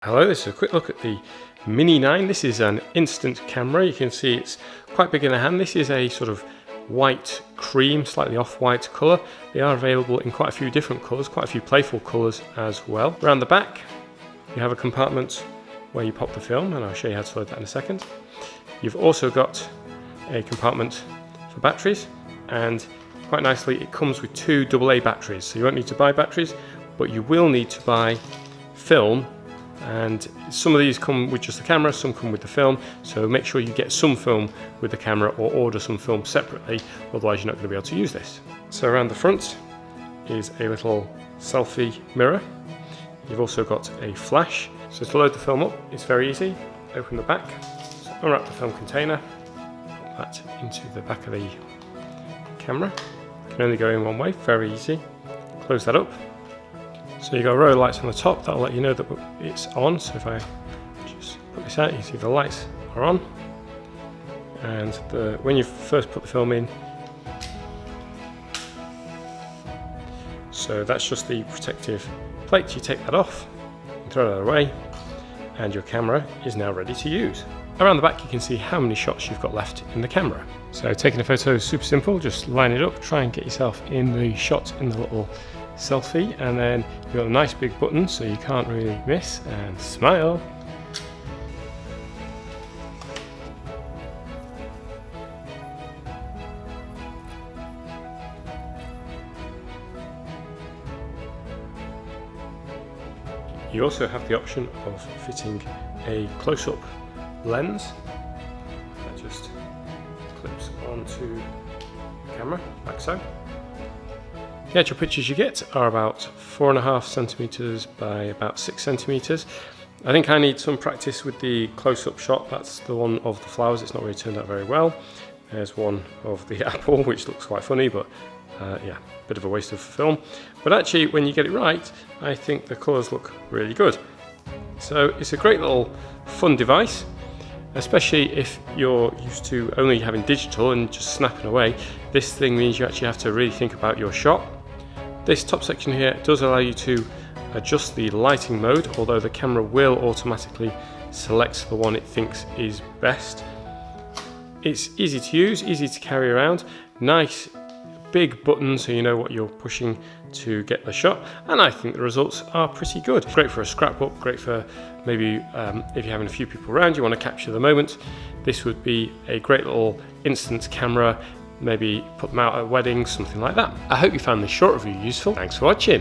Hello, this is a quick look at the Mini 9. This is an instant camera. You can see it's quite big in the hand. This is a sort of white cream, slightly off-white colour. They are available in quite a few different colours, quite a few playful colours as well. Around the back, you have a compartment where you pop the film, and I'll show you how to load that in a second. You've also got a compartment for batteries, and quite nicely it comes with two AA batteries. So you won't need to buy batteries, but you will need to buy film. And some of these come with just the camera, some come with the film, so make sure you get some film with the camera or order some film separately, otherwise you're not going to be able to use this. So around the front is a little selfie mirror. You've also got a flash. So to load the film up, it's very easy. Open the back, so unwrap the film container, put that into the back of the camera. It can only go in one way, very easy. Close that up. So you've got a row of lights on the top that'll let you know that it's on. So if I just put this out, you see the lights are on. And when you first put the film in, so that's just the protective plate. You take that off, and throw that away, and your camera is now ready to use. Around the back you can see how many shots you've got left in the camera. So taking a photo is super simple, just line it up, try and get yourself in the shot in the little selfie, and then you've got a nice big button so you can't really miss, and smile. You also have the option of fitting a close-up lens that just clips onto the camera like so. The actual pictures you get are about 4.5 centimeters by about 6 centimeters. I think I need some practice with the close-up shot. That's the one of the flowers. It's not really turned out very well. There's one of the apple, which looks quite funny, but yeah, bit of a waste of film. But actually, when you get it right, I think the colours look really good. So it's a great little fun device, especially if you're used to only having digital and just snapping away. This thing means you actually have to really think about your shot. This top section here does allow you to adjust the lighting mode, although the camera will automatically select the one it thinks is best. It's easy to use, easy to carry around, nice big button so you know what you're pushing to get the shot, and I think the results are pretty good. Great for a scrapbook, great for maybe if you're having a few people around, you want to capture the moment. This would be a great little instant camera, maybe put them out at weddings, something like that. I hope you found this short review useful. Thanks for watching.